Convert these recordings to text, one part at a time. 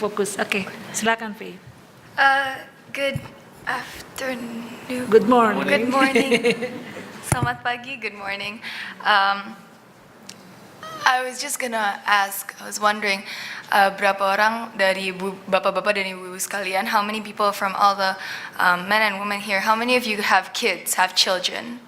Fokus. Oke, silakan Faye. Good afternoon. Good morning. Good morning. Selamat pagi. Good morning. I was just gonna ask. I was wondering, berapa orang dari bapak-bapak dan ibu-ibu sekalian? How many people from all the men and women here? How many of you have kids? Have children?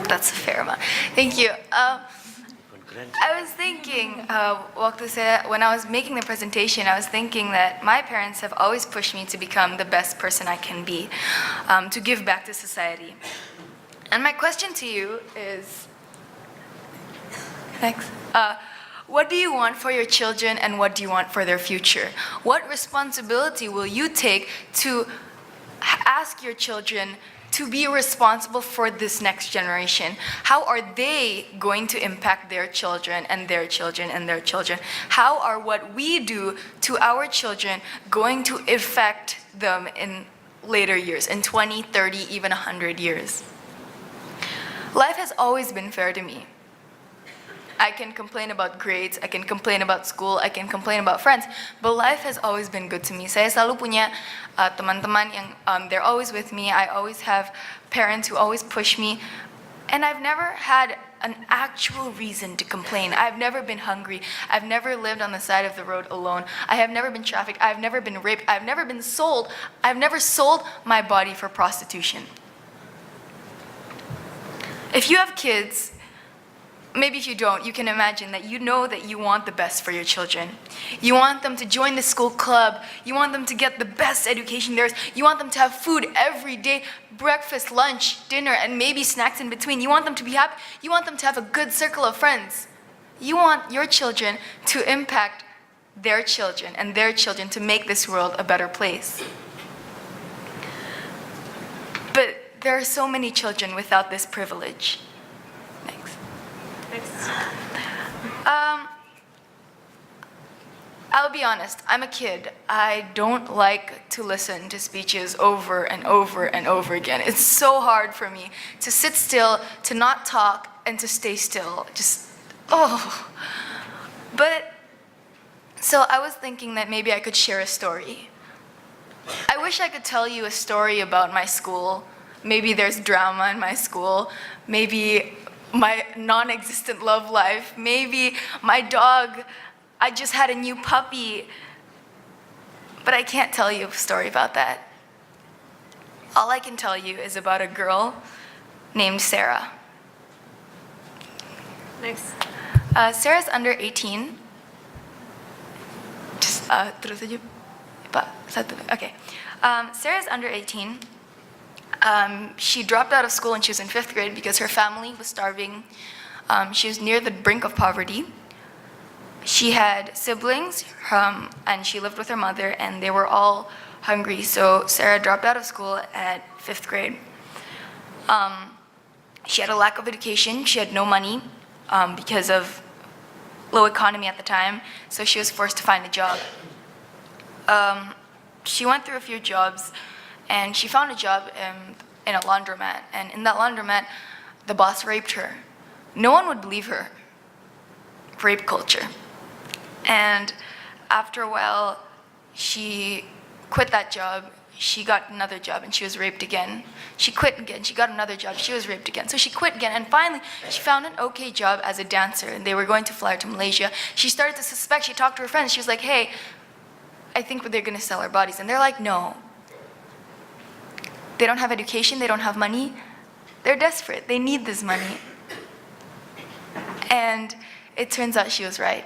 That's a fair amount. Thank you. I was thinking, when I was making the presentation, I was thinking that my parents have always pushed me to become the best person I can be, to give back to society. And my question to you is, next, what do you want for your children and what do you want for their future? What responsibility will you take to ask your children to be responsible for this next generation? How are they going to impact their children and their children and their children? How are what we do to our children going to affect them in later years, in 20, 30, even 100 years? Life has always been fair to me. I can complain about grades, I can complain about school, I can complain about friends, but life has always been good to me. Saya selalu punya teman-teman yang they're always with me. I always have parents who always push me, and I've never had an actual reason to complain. I've never been hungry. I've never lived on the side of the road alone. I have never been trafficked. I've never been raped. I've never been sold. I've never sold my body for prostitution. If you have kids, maybe if you don't, you can imagine that you know that you want the best for your children. You want them to join the school club. You want them to get the best education there is. You want them to have food every day, breakfast, lunch, dinner, and maybe snacks in between. You want them to be happy. You want them to have a good circle of friends. You want your children to impact their children and their children to make this world a better place. But there are so many children without this privilege. I'll be honest, I'm a kid. I don't like to listen to speeches over and over and over again. It's so hard for me to sit still, to not talk, and to stay still. But, so I was thinking that maybe I could share a story. I wish I could tell you a story about my school. Maybe there's drama in my school. Maybe my non-existent love life, maybe my dog, I just had a new puppy, but I can't tell you a story about that. All I can tell you is about a girl named Sarah. Next. Sarah's under 18. Just, terus aja, Pak, satu, okay. Sarah's under 18. She dropped out of school when she was in 5th grade because her family was starving. She was near the brink of poverty. She had siblings, and she lived with her mother, and they were all hungry. So Sarah dropped out of school at 5th grade. She had a lack of education. She had no money because of low economy at the time. So she was forced to find a job. She went through a few jobs, and she found a job in a laundromat. And in that laundromat, the boss raped her. No one would believe her. Rape culture. And after a while, she quit that job. She got another job and she was raped again. She quit again, she got another job, she was raped again. So she quit again, and finally she found an okay job as a dancer, and they were going to fly her to Malaysia. She started to suspect, she talked to her friends, she was like, hey, I think they're gonna sell our bodies. And they're like, no. They don't have education, they don't have money. They're desperate, they need this money. And it turns out she was right.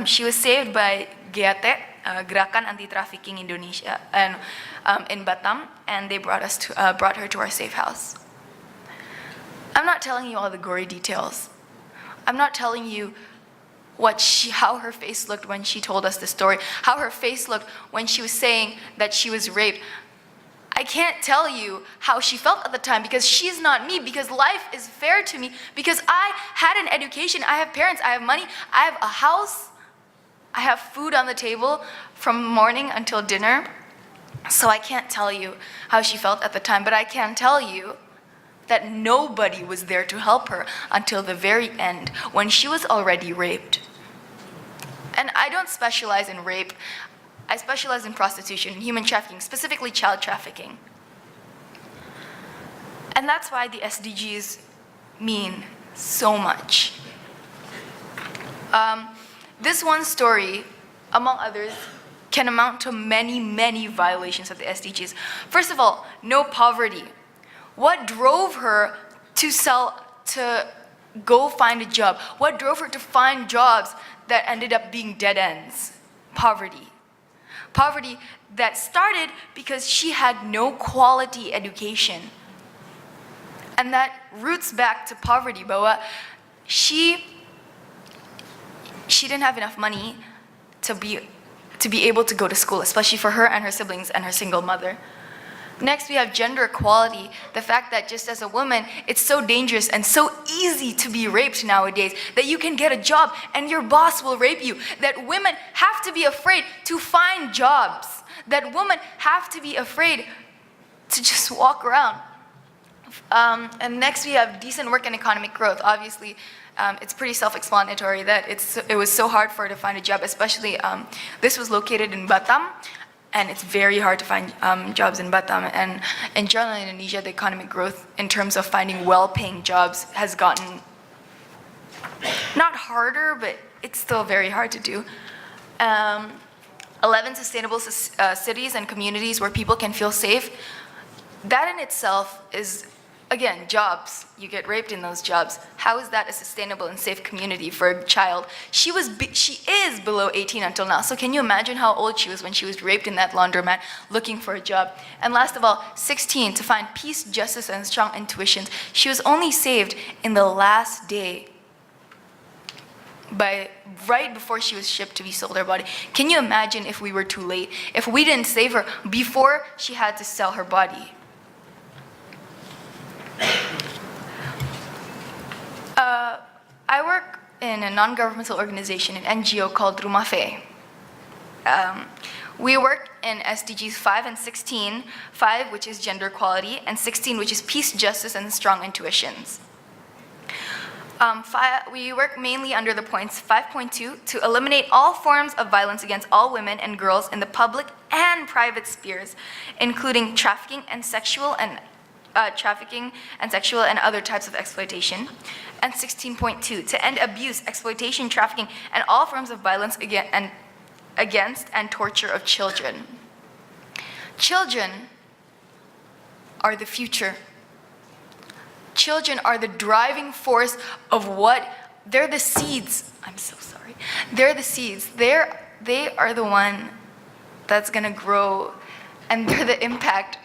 She was saved by GAT, Gerakan Anti-Trafficking Indonesia, and in Batam, and they brought her to our safe house. I'm not telling you all the gory details. I'm not telling you how her face looked when she told us the story, how her face looked when she was saying that she was raped. I can't tell you how she felt at the time because she's not me, because life is fair to me, because I had an education, I have parents, I have money, I have a house, I have food on the table from morning until dinner. So I can't tell you how she felt at the time, but I can tell you that nobody was there to help her until the very end, when she was already raped. And I don't specialize in rape. I specialize in prostitution, human trafficking, specifically child trafficking. And that's why the SDGs mean so much. This one story, among others, can amount to many, many violations of the SDGs. First of all, no poverty. What drove her to go find a job? What drove her to find jobs that ended up being dead ends? Poverty. Poverty that started because she had no quality education. And that roots back to poverty, bahwa she didn't have enough money to be able to go to school, especially for her and her siblings and her single mother. Next, we have gender equality. The fact that just as a woman, it's so dangerous and so easy to be raped nowadays that you can get a job and your boss will rape you. That women have to be afraid to find jobs. That women have to be afraid to just walk around. And next, we have decent work and economic growth. Obviously, it's pretty self-explanatory that it was so hard for her to find a job, especially this was located in Batam, and it's very hard to find jobs in Batam. And in general, in Indonesia, the economic growth in terms of finding well-paying jobs has gotten not harder, but it's still very hard to do. 11 sustainable cities and communities where people can feel safe. That in itself is, again, jobs. You get raped in those jobs. How is that a sustainable and safe community for a child? She is below 18 until now. So can you imagine how old she was when she was raped in that laundromat looking for a job? And last of all, 16, to find peace, justice, and strong intuitions. She was only saved in the last day, right before she was shipped to be sold her body. Can you imagine if we were too late? If we didn't save her before she had to sell her body? I work in a non-governmental organization, an NGO called Rumah Faye. We work in SDGs 5 and 16, 5 which is gender equality, and 16 which is peace, justice, and strong intuitions. We work mainly under the points 5.2 to eliminate all forms of violence against all women and girls in the public and private spheres, including trafficking and sexual and other types of exploitation. And 16.2, to end abuse, exploitation, trafficking, and all forms of violence against and torture of children. Children are the future. Children are the driving force of they're the seeds. I'm so sorry. They're the seeds. They are the one that's gonna grow, and they're the impact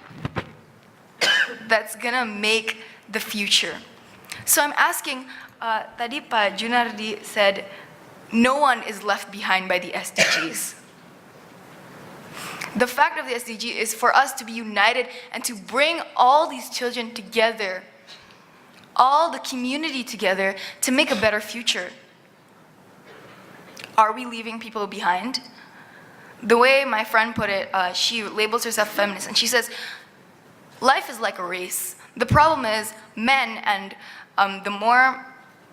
that's gonna make the future. So I'm asking, tadi Pak Junardi said, no one is left behind by the SDGs. The fact of the SDG is for us to be united and to bring all these children together, all the community together to make a better future. Are we leaving people behind? The way my friend put it, she labels herself feminist, and she says, life is like a race. The problem is men and the more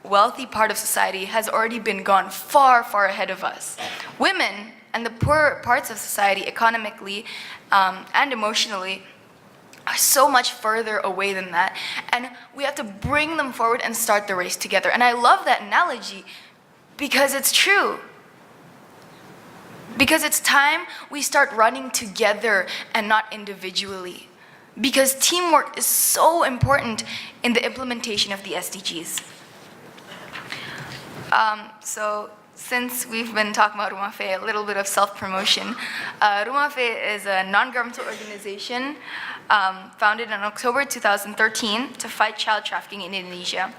wealthy part of society has already been gone far, far ahead of us. Women and the poorer parts of society economically and emotionally are so much further away than that. And we have to bring them forward and start the race together. And I love that analogy because it's true. Because it's time we start running together and not individually. Because teamwork is so important in the implementation of the SDGs. So since we've been talking about Rumah Faye, a little bit of self-promotion. Rumah Faye is a non-governmental organization founded in October 2013 to fight child trafficking in Indonesia.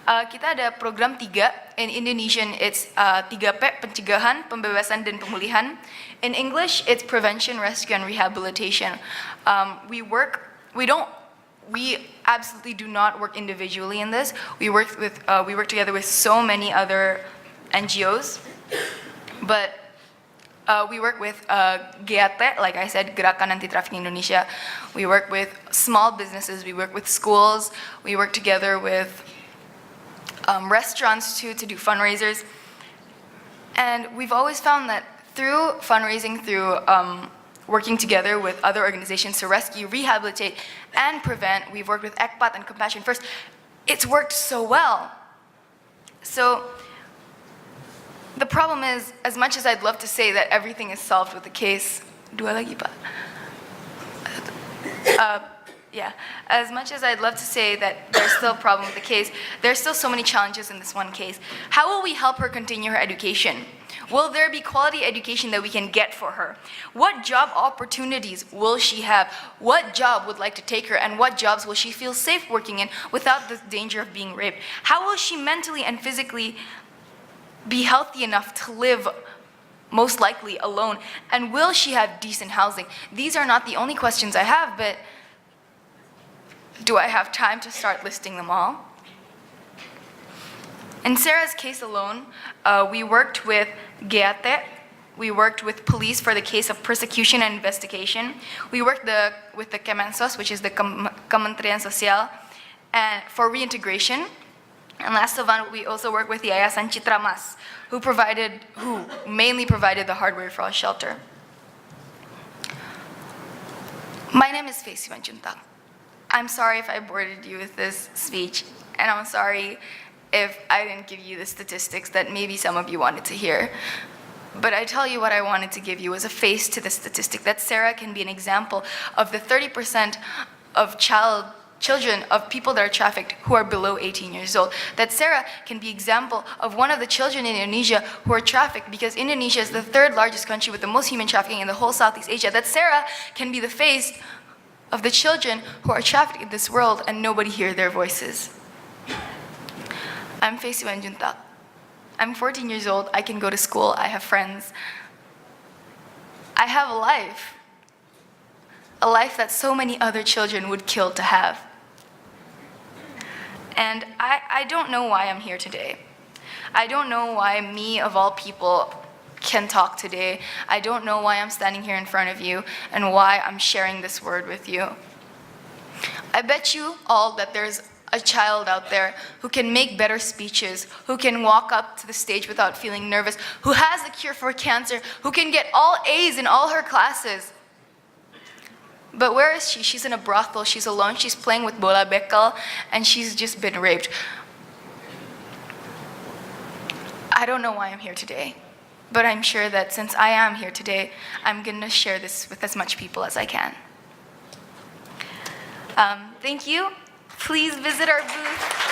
Kita ada program 3, in Indonesian it's 3P, pencegahan, pembebasan, dan pemulihan. In English, it's prevention, rescue, and rehabilitation. We absolutely do not work individually in this. We work together with so many other NGOs, but we work with GAT, like I said, Gerakan Anti Trafficking Indonesia. We work with small businesses, we work with schools, we work together with restaurants too to do fundraisers. And we've always found that through fundraising, through working together with other organizations to rescue, rehabilitate, and prevent, we've worked with ECPAT and Compassion First, it's worked so well. So the problem is, as much as I'd love to say that everything is solved with the case, dua lagi, Pak. As much as I'd love to say that there's still a problem with the case, there's still so many challenges in this one case. How will we help her continue her education? Will there be quality education that we can get for her? What job opportunities will she have? What job would like to take her, and what jobs will she feel safe working in without the danger of being raped? How will she mentally and physically be healthy enough to live, most likely alone? And will she have decent housing? These are not the only questions I have, but do I have time to start listing them all? In Sarah's case alone, we worked with GEATE, we worked with police for the case of persecution and investigation. We worked with the Kemensos, which is the Kementerian Sosial, and for reintegration. And last of all, we also worked with the Yayasan Citra Mas, who mainly provided the hardware for our shelter. My name is Faye Simanjuntak. I'm sorry if I bored you with this speech, and I'm sorry if I didn't give you the statistics that maybe some of you wanted to hear. But I tell you what I wanted to give you was a face to the statistic that Sarah can be an example of the 30% of children of people that are trafficked who are below 18 years old. That Sarah can be example of one of the children in Indonesia who are trafficked, because Indonesia is the third largest country with the most human trafficking in the whole Southeast Asia. That Sarah can be the face of the children who are trafficked in this world and nobody hears their voices. I'm Faye Simanjuntak. I'm 14 years old, I can go to school, I have friends. I have a life that so many other children would kill to have. And I don't know why I'm here today. I don't know why me, of all people, can talk today. I don't know why I'm standing here in front of you and why I'm sharing this word with you. I bet you all that there's a child out there who can make better speeches, who can walk up to the stage without feeling nervous, who has the cure for cancer, who can get all A's in all her classes. But where is she? She's in a brothel, she's alone, she's playing with bola bekel, and she's just been raped. I don't know why I'm here today, but I'm sure that since I am here today, I'm gonna share this with as much people as I can. Thank you. Please visit our booth.